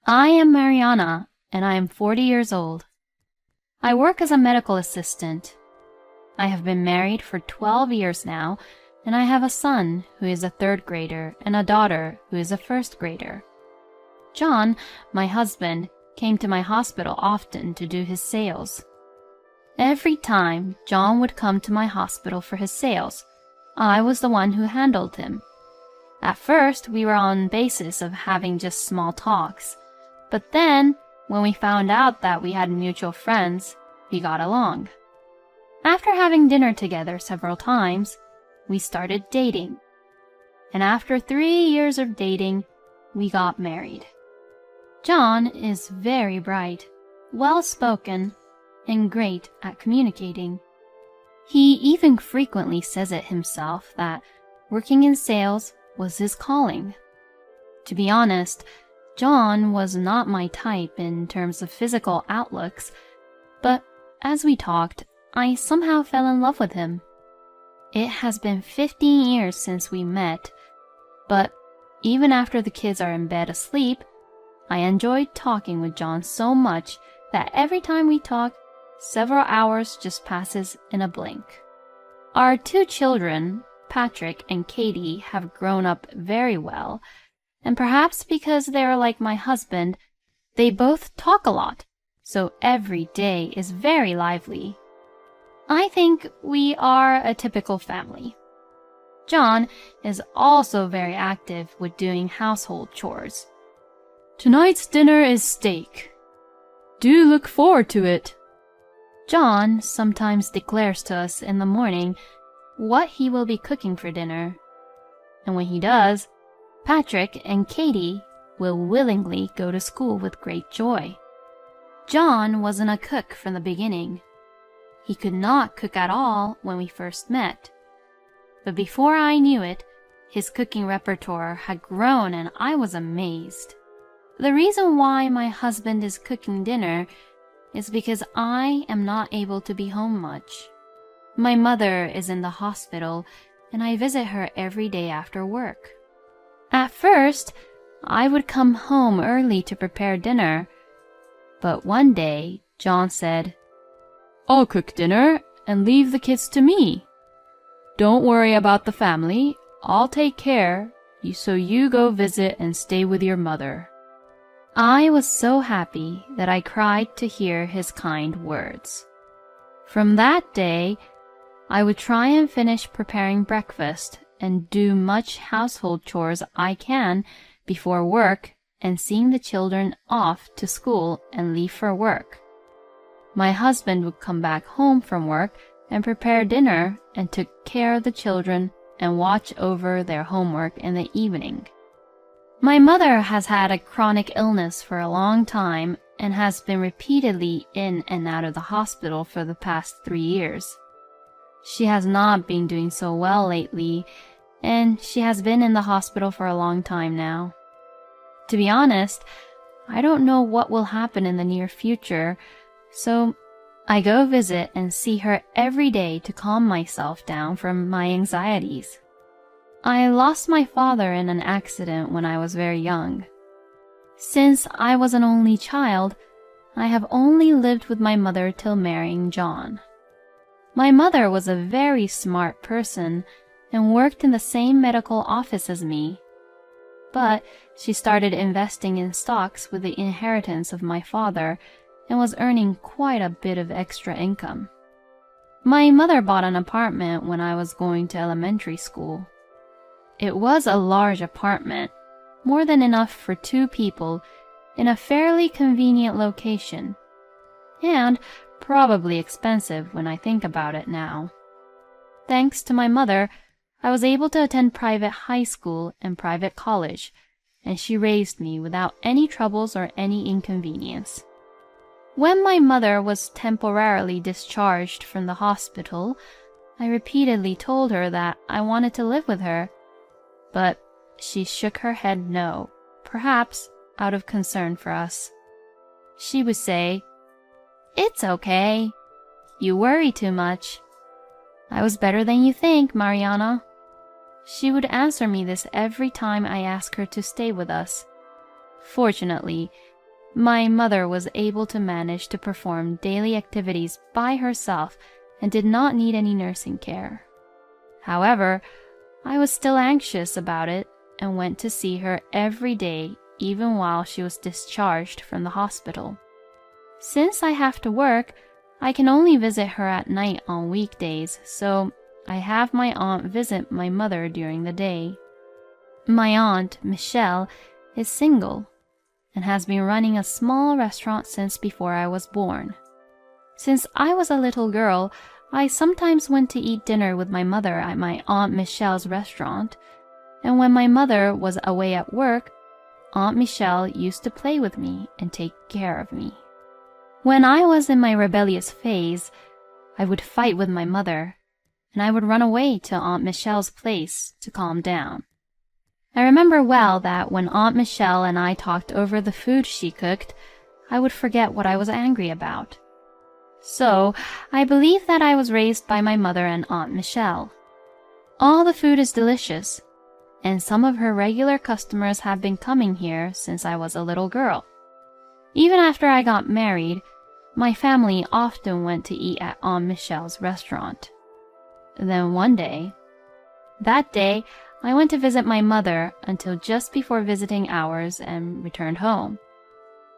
I am Mariana, and I am 40 years old. I work as a medical assistant. I have been married for 12 years now, and I have a son who is a third grader and a daughter who is a first grader. John, my husband, came to my hospital often to do his sales. Every time John would come to my hospital for his sales, I was the one who handled him. At first, we were on basis of having just small talks, but then, when we found out that we had mutual friends, we got along. After having dinner together several times, we started dating. And after 3 years of dating, we got married. John is very bright, well-spoken, and great at communicating. He even frequently says it himself that working in sales was his calling. To be honest, John was not my type in terms of physical outlooks, but as we talked, I somehow fell in love with him. It has been 15 years since we met, but even after the kids are in bed asleep, I enjoyed talking with John so much that every time we talk, several hours just passes in a blink. Our 2 children, Patrick and Katie, have grown up very well, and perhaps because they are like my husband, they both talk a lot, so every day is very lively. I think we are a typical family. John is also very active with doing household chores. Tonight's dinner is steak. Do look forward to it. John sometimes declares to us in the morning what he will be cooking for dinner. And when he does, Patrick and Katie will willingly go to school with great joy. John wasn't a cook from the beginning. He could not cook at all when we first met. But before I knew it, his cooking repertoire had grown and I was amazed. The reason why my husband is cooking dinner is because I am not able to be home much. My mother is in the hospital and I visit her every day after work. At first, I would come home early to prepare dinner, but one day John said, "I'll cook dinner and leave the kids to me. Don't worry about the family. I'll take care, so you go visit and stay with your mother." I was so happy that I cried to hear his kind words. From that day, I would try and finish preparing breakfast and do much household chores I can before work and seeing the children off to school and leave for work. My husband would come back home from work and prepare dinner and took care of the children and watch over their homework in the evening. My mother has had a chronic illness for a long time and has been repeatedly in and out of the hospital for the past 3 years. She has not been doing so well lately, and she has been in the hospital for a long time now. To be honest, I don't know what will happen in the near future, so I go visit and see her every day to calm myself down from my anxieties. I lost my father in an accident when I was very young. Since I was an only child, I have only lived with my mother till marrying John. My mother was a very smart person and worked in the same medical office as me. But she started investing in stocks with the inheritance of my father and was earning quite a bit of extra income. My mother bought an apartment when I was going to elementary school. It was a large apartment, more than enough for 2 people, in a fairly convenient location, and probably expensive when I think about it now. Thanks to my mother, I was able to attend private high school and private college, and she raised me without any troubles or any inconvenience. When my mother was temporarily discharged from the hospital, I repeatedly told her that I wanted to live with her, but she shook her head no, perhaps out of concern for us. She would say, "It's okay. You worry too much. I was better than you think, Mariana." She would answer me this every time I asked her to stay with us. Fortunately, My mother was able to manage to perform daily activities by herself and did not need any nursing care. However, I was still anxious about it and went to see her every day, even while she was discharged from the hospital. Since I have to work, I can only visit her at night on weekdays, so I have my aunt visit my mother during the day. My aunt, Michelle, is single and has been running a small restaurant since before I was born. Since I was a little girl, I sometimes went to eat dinner with my mother at my Aunt Michelle's restaurant, and when my mother was away at work, Aunt Michelle used to play with me and take care of me. When I was in my rebellious phase, I would fight with my mother, and I would run away to Aunt Michelle's place to calm down. I remember well that when Aunt Michelle and I talked over the food she cooked, I would forget what I was angry about. So, I believe that I was raised by my mother and Aunt Michelle. All the food is delicious, and some of her regular customers have been coming here since I was a little girl. Even after I got married, my family often went to eat at Aunt Michelle's restaurant. Then one day, I went to visit my mother until just before visiting hours and returned home.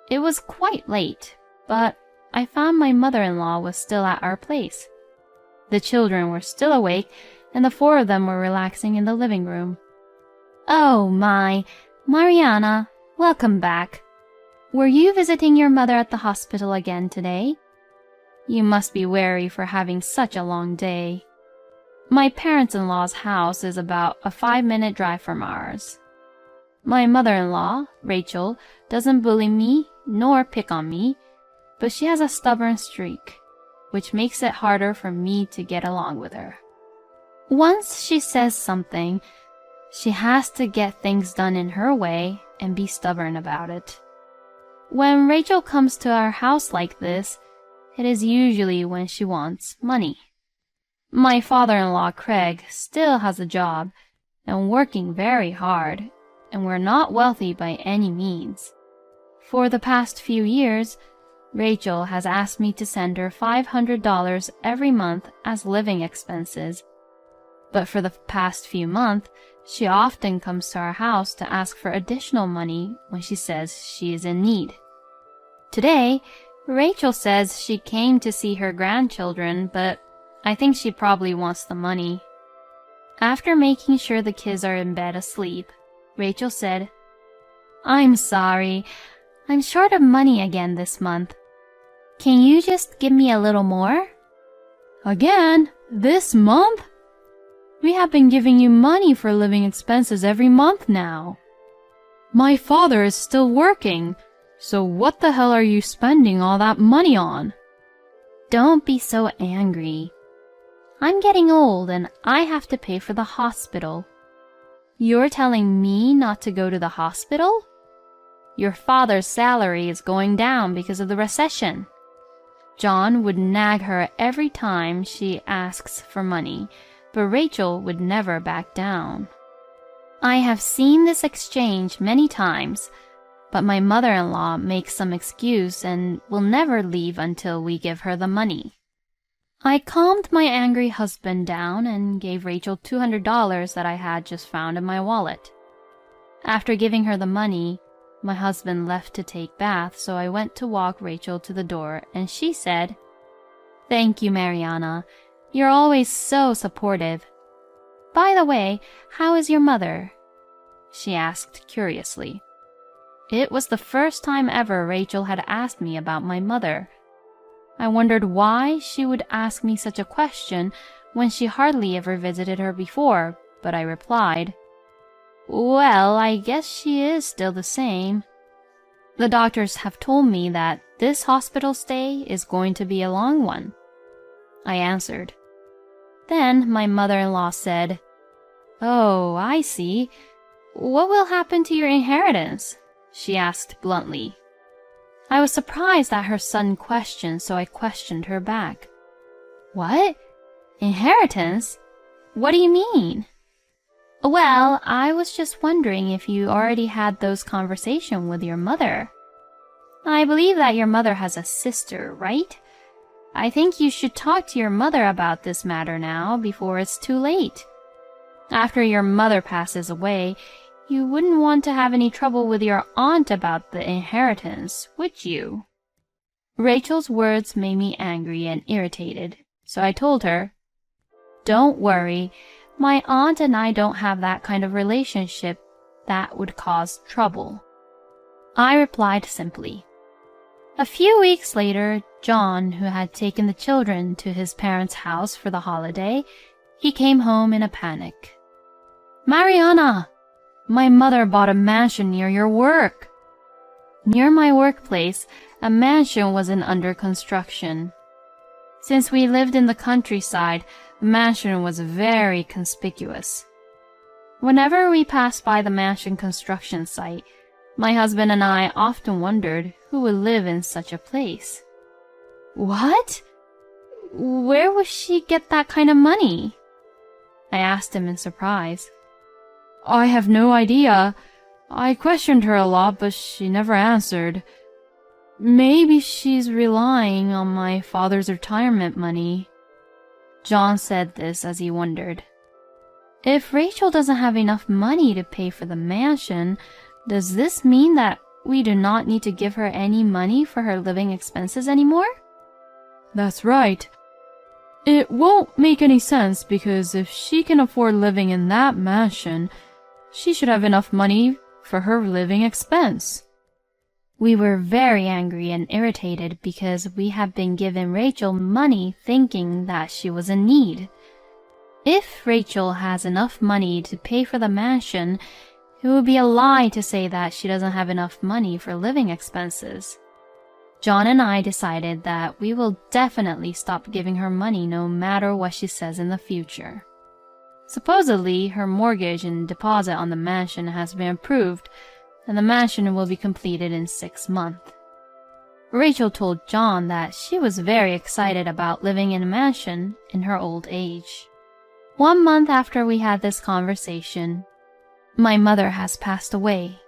It was quite late, but I found my mother-in-law was still at our place. The children were still awake, and the four of them were relaxing in the living room. "Oh my, Mariana, welcome back. Were you visiting your mother at the hospital again today? You must be weary for having such a long day. My parents-in-law's house is about a 5-minute drive from ours. My mother-in-law, Rachel, doesn't bully me nor pick on me, but she has a stubborn streak, which makes it harder for me to get along with her. Once she says something, she has to get things done in her way and be stubborn about it. When Rachel comes to our house like this, it is usually when she wants money. My father-in-law, Craig, still has a job and working very hard, and we're not wealthy by any means. For the past few years, Rachel has asked me to send her $500 every month as living expenses. But for the past few months, she often comes to our house to ask for additional money when she says she is in need. Today, Rachel says she came to see her grandchildren, but I think she probably wants the money. After making sure the kids are in bed asleep, Rachel said, "I'm sorry. I'm short of money again this month. Can you just give me a little more?" "Again? This month? We have been giving you money for living expenses every month now. My father is still working, so what the hell are you spending all that money on?" "Don't be so angry. I'm getting old and I have to pay for the hospital. You're telling me not to go to the hospital? Your father's salary is going down because of the recession." John would nag her every time she asks for money, but Rachel would never back down. I have seen this exchange many times, but my mother-in-law makes some excuse and will never leave until we give her the money. I calmed my angry husband down and gave Rachel $200 that I had just found in my wallet. After giving her the money, my husband left to take bath, so I went to walk Rachel to the door, and she said, "Thank you, Mariana. You're always so supportive. By the way, how is your mother?" she asked curiously. It was the first time ever Rachel had asked me about my mother. I wondered why she would ask me such a question when she hardly ever visited her before, but I replied, "Well, I guess she is still the same. The doctors have told me that this hospital stay is going to be a long one," I answered. Then my mother-in-law said, "Oh, I see. What will happen to your inheritance?" she asked bluntly. I was surprised at her sudden question, so I questioned her back. "What? Inheritance? What do you mean?" "Well, I was just wondering if you already had those conversations with your mother." I believe that your mother has a sister, right? I think you should talk to your mother about this matter now before it's too late. After your mother passes away, you wouldn't want to have any trouble with your aunt about the inheritance, would you?" Rachel's words made me angry and irritated, so I told her, "Don't worry, my aunt and I don't have that kind of relationship that would cause trouble." I replied simply. A few weeks later, John, who had taken the children to his parents' house for the holiday, he came home in a panic. "Mariana, my mother bought a mansion near your work." Near my workplace, a mansion was under construction. Since we lived in the countryside, the mansion was very conspicuous. Whenever we passed by the mansion construction site, my husband and I often wondered who would live in such a place. "What? Where would she get that kind of money?" I asked him in surprise. "I have no idea. I questioned her a lot, but she never answered. Maybe she's relying on my father's retirement money." John said this as he wondered. If Rachel doesn't have enough money to pay for the mansion, does this mean that we do not need to give her any money for her living expenses anymore? "That's right. It won't make any sense because if she can afford living in that mansion, she should have enough money for her living expense." We were very angry and irritated because we had been giving Rachel money thinking that she was in need. If Rachel has enough money to pay for the mansion, it would be a lie to say that she doesn't have enough money for living expenses. John and I decided that we will definitely stop giving her money no matter what she says in the future. Supposedly, her mortgage and deposit on the mansion has been approved, and the mansion will be completed in 6 months. Rachel told John that she was very excited about living in a mansion in her old age. 1 month after we had this conversation, my mother has passed away.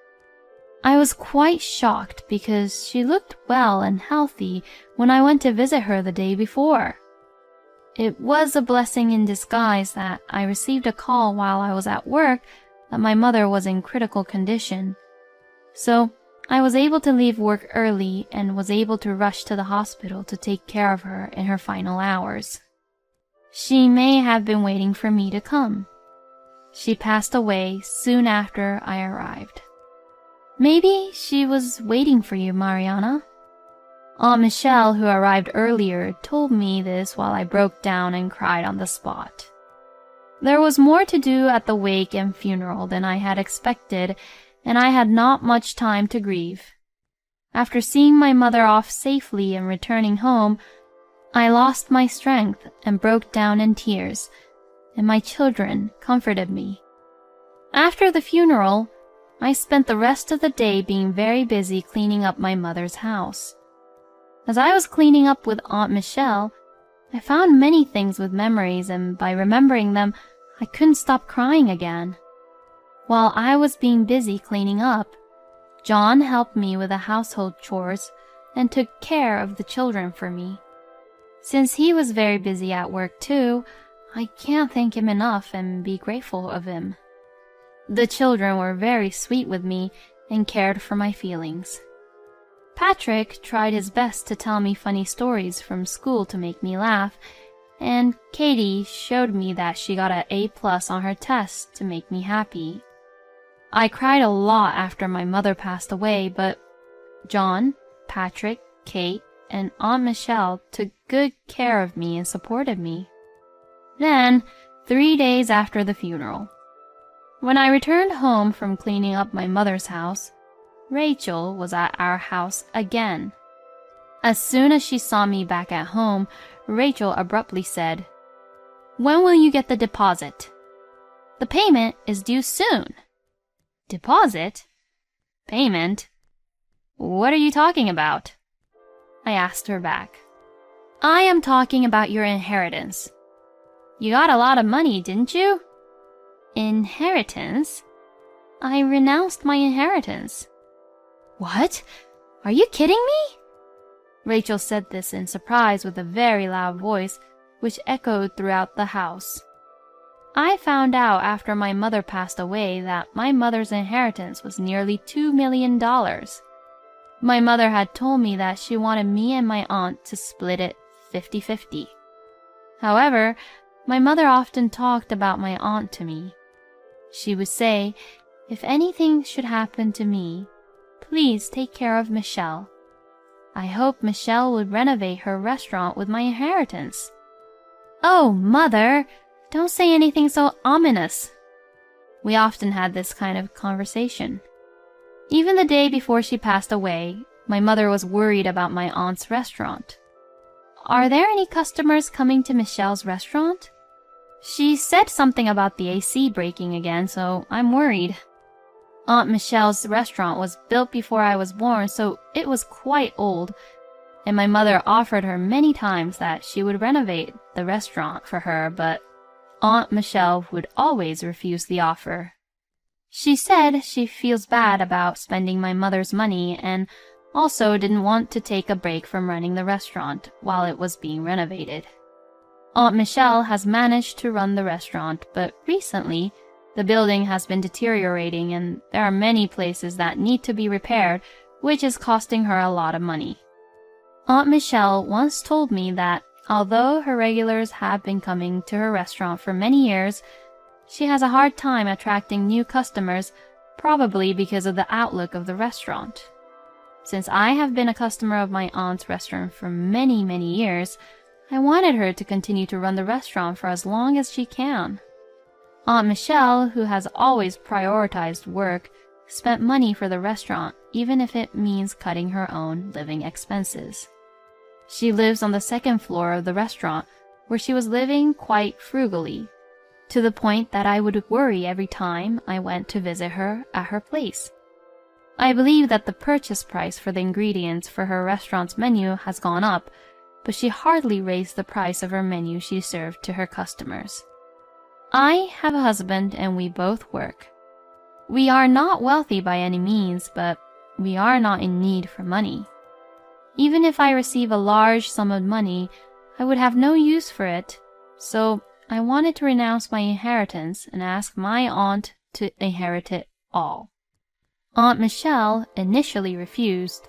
I was quite shocked because she looked well and healthy when I went to visit her the day before. It was a blessing in disguise that I received a call while I was at work that my mother was in critical condition. So I was able to leave work early and was able to rush to the hospital to take care of her in her final hours. She may have been waiting for me to come. She passed away soon after I arrived. Maybe she was waiting for you, Mariana. Aunt Michelle, who arrived earlier, told me this while I broke down and cried on the spot. There was more to do at the wake and funeral than I had expected, and I had not much time to grieve. After seeing my mother off safely and returning home, I lost my strength and broke down in tears, and my children comforted me. After the funeral, I spent the rest of the day being very busy cleaning up my mother's house. As I was cleaning up with Aunt Michelle, I found many things with memories, and by remembering them, I couldn't stop crying again. While I was being busy cleaning up, John helped me with the household chores and took care of the children for me. Since he was very busy at work too, I can't thank him enough and be grateful of him. The children were very sweet with me and cared for my feelings. Patrick tried his best to tell me funny stories from school to make me laugh, and Katie showed me that she got an A+ on her test to make me happy. I cried a lot after my mother passed away, but John, Patrick, Kate, and Aunt Michelle took good care of me and supported me. Then, 3 days after the funeral, when I returned home from cleaning up my mother's house, Rachel was at our house again. As soon as she saw me back at home, Rachel abruptly said, "When will you get the deposit? The payment is due soon." "Deposit? Payment? What are you talking about?" I asked her back. "I am talking about your inheritance. You got a lot of money, didn't you?" "Inheritance? I renounced my inheritance." "What? Are you kidding me?" Rachel said this in surprise with a very loud voice, which echoed throughout the house. I found out after my mother passed away that my mother's inheritance was nearly $2 million. My mother had told me that she wanted me and my aunt to split it 50-50. However, my mother often talked about my aunt to me. She would say, "If anything should happen to me, please take care of Michelle. I hope Michelle would renovate her restaurant with my inheritance." "Oh, Mother, don't say anything so ominous." We often had this kind of conversation. Even the day before she passed away, my mother was worried about my aunt's restaurant. "Are there any customers coming to Michelle's restaurant? She said something about the AC breaking again, so I'm worried." Aunt Michelle's restaurant was built before I was born, so it was quite old, and my mother offered her many times that she would renovate the restaurant for her, but Aunt Michelle would always refuse the offer. She said she feels bad about spending my mother's money and also didn't want to take a break from running the restaurant while it was being renovated. Aunt Michelle has managed to run the restaurant, but recently the building has been deteriorating and there are many places that need to be repaired, which is costing her a lot of money. Aunt Michelle once told me that although her regulars have been coming to her restaurant for many years, she has a hard time attracting new customers, probably because of the outlook of the restaurant. Since I have been a customer of my aunt's restaurant for many, many years, I wanted her to continue to run the restaurant for as long as she can. Aunt Michelle, who has always prioritized work, spent money for the restaurant, even if it means cutting her own living expenses. She lives on the second floor of the restaurant, where she was living quite frugally, to the point that I would worry every time I went to visit her at her place. I believe that the purchase price for the ingredients for her restaurant's menu has gone up, but she hardly raised the price of her menu she served to her customers. I have a husband and we both work. We are not wealthy by any means, but we are not in need for money. Even if I receive a large sum of money, I would have no use for it, so I wanted to renounce my inheritance and ask my aunt to inherit it all. Aunt Michelle initially refused,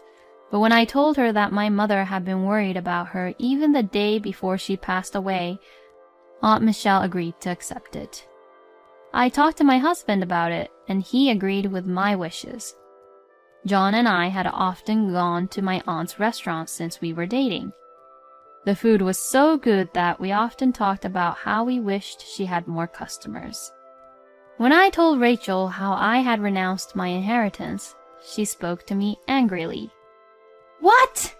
but when I told her that my mother had been worried about her even the day before she passed away, Aunt Michelle agreed to accept it. I talked to my husband about it, and he agreed with my wishes. John and I had often gone to my aunt's restaurant since we were dating. The food was so good that we often talked about how we wished she had more customers. When I told Rachel how I had renounced my inheritance, she spoke to me angrily. "What?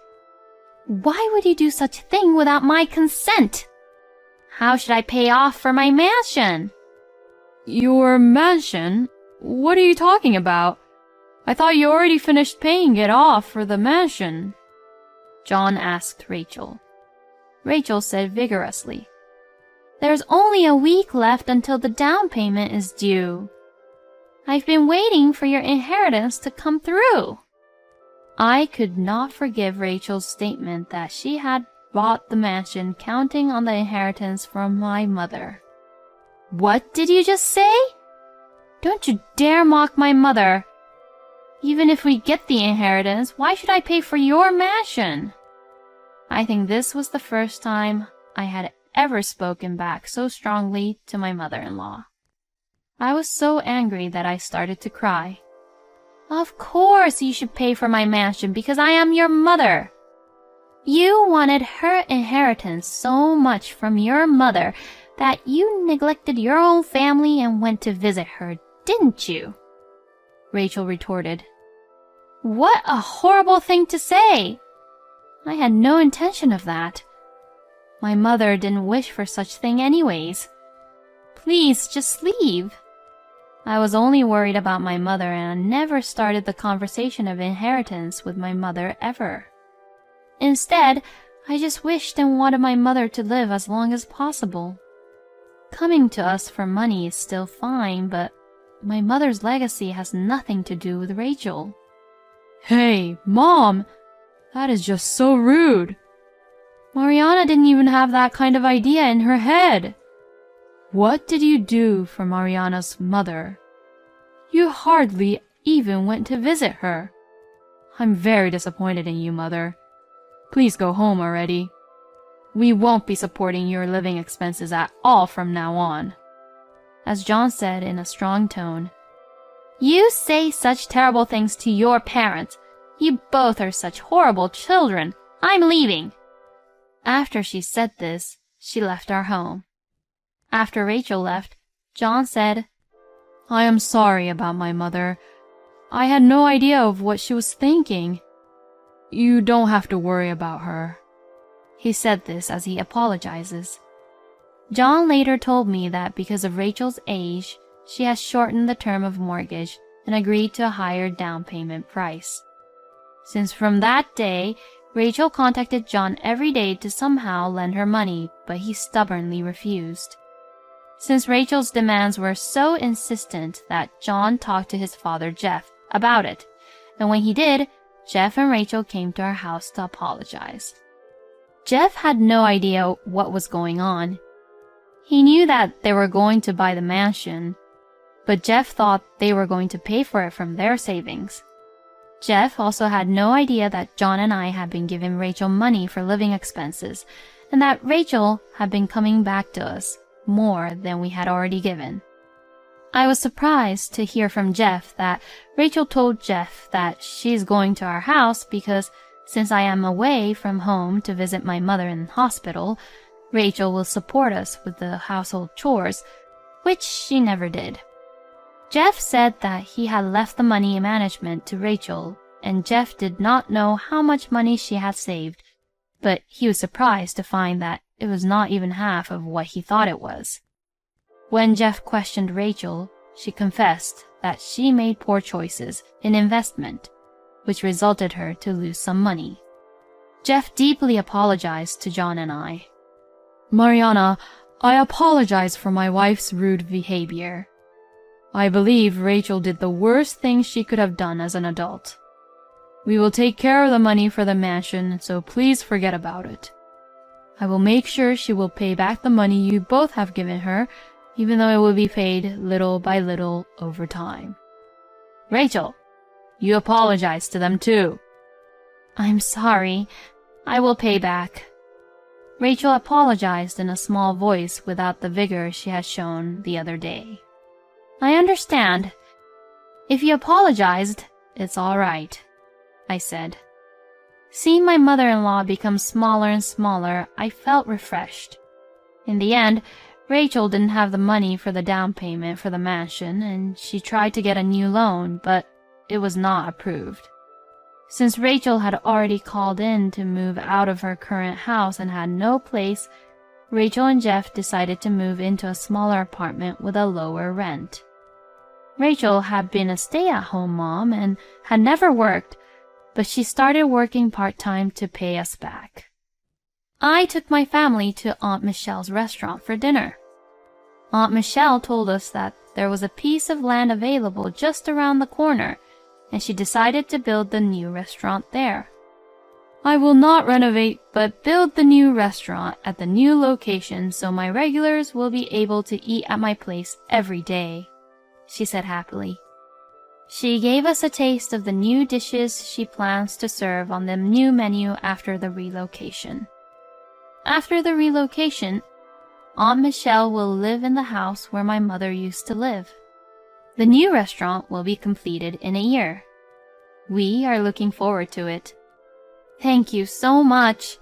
Why would you do such a thing without my consent? How should I pay off for my mansion?" "Your mansion? What are you talking about? I thought you already finished paying it off for the mansion," John asked Rachel. Rachel said vigorously, "There's only a week left until the down payment is due. I've been waiting for your inheritance to come through." I could not forgive Rachel's statement that she had bought the mansion counting on the inheritance from my mother. "What did you just say? Don't you dare mock my mother. Even if we get the inheritance, why should I pay for your mansion?" I think this was the first time I had ever spoken back so strongly to my mother-in-law. I was so angry that I started to cry. "Of course you should pay for my mansion because I am your mother. You wanted her inheritance so much from your mother that you neglected your own family and went to visit her, didn't you?" Rachel retorted. "What a horrible thing to say! I had no intention of that. My mother didn't wish for such thing anyways. Please, just leave." I was only worried about my mother and I never started the conversation of inheritance with my mother ever. Instead, I just wished and wanted my mother to live as long as possible. Coming to us for money is still fine, but my mother's legacy has nothing to do with Rachel. Hey, Mom! That is just so rude. Mariana didn't even have that kind of idea in her head. What did you do for Mariana's mother? You hardly even went to visit her. I'm very disappointed in you, Mother. Please go home already. We won't be supporting your living expenses at all from now on. As John said in a strong tone, You say such terrible things to your parents. You both are such horrible children. I'm leaving. After she said this, she left our home. After Rachel left, John said, I am sorry about my mother. I had no idea of what she was thinking. You don't have to worry about her. He said this as he apologizes. John later told me that because of Rachel's age, she has shortened the term of mortgage and agreed to a higher down payment price. Since from that day, Rachel contacted John every day to somehow lend her money, but he stubbornly refused. Since Rachel's demands were so insistent that John talked to his father Jeff about it, and when he did, Jeff and Rachel came to our house to apologize. Jeff had no idea what was going on. He knew that they were going to buy the mansion, but Jeff thought they were going to pay for it from their savings. Jeff also had no idea that John and I had been giving Rachel money for living expenses, and that Rachel had been coming back to us more than we had already given. I was surprised to hear from Jeff that Rachel told Jeff that she's going to our house because since I am away from home to visit my mother in hospital, Rachel will support us with the household chores, which she never did. Jeff said that he had left the money management to Rachel, and Jeff did not know how much money she had saved, but he was surprised to find that it was not even half of what he thought it was. When Jeff questioned Rachel, she confessed that she made poor choices in investment, which resulted her to lose some money. Jeff deeply apologized to John and I. Mariana, I apologize for my wife's rude behavior. I believe Rachel did the worst thing she could have done as an adult. We will take care of the money for the mansion, so please forget about it. I will make sure she will pay back the money you both have given her, even though it will be paid little by little over time. Rachel, you apologize to them too. I'm sorry. I will pay back. Rachel apologized in a small voice without the vigor she had shown the other day. I understand. If you apologized, it's all right, I said. Seeing my mother-in-law become smaller and smaller, I felt refreshed. In the end, Rachel didn't have the money for the down payment for the mansion, and she tried to get a new loan, but it was not approved. Since Rachel had already called in to move out of her current house and had no place, Rachel and Jeff decided to move into a smaller apartment with a lower rent. Rachel had been a stay-at-home mom and had never worked, but she started working part-time to pay us back. I took my family to Aunt Michelle's restaurant for dinner. Aunt Michelle told us that there was a piece of land available just around the corner, and she decided to build the new restaurant there. I will not renovate, but build the new restaurant at the new location so my regulars will be able to eat at my place every day, she said happily. She gave us a taste of the new dishes she plans to serve on the new menu after the relocation. After the relocation, Aunt Michelle will live in the house where my mother used to live. The new restaurant will be completed in a year. We are looking forward to it. Thank you so much.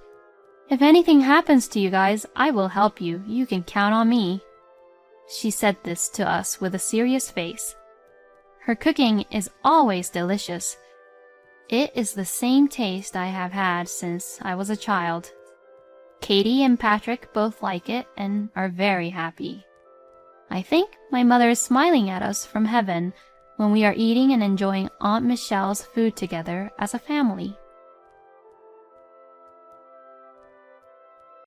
If anything happens to you guys, I will help you. You can count on me. She said this to us with a serious face. Her cooking is always delicious. It is the same taste I have had since I was a child. Katie and Patrick both like it and are very happy. I think my mother is smiling at us from heaven when we are eating and enjoying Aunt Michelle's food together as a family.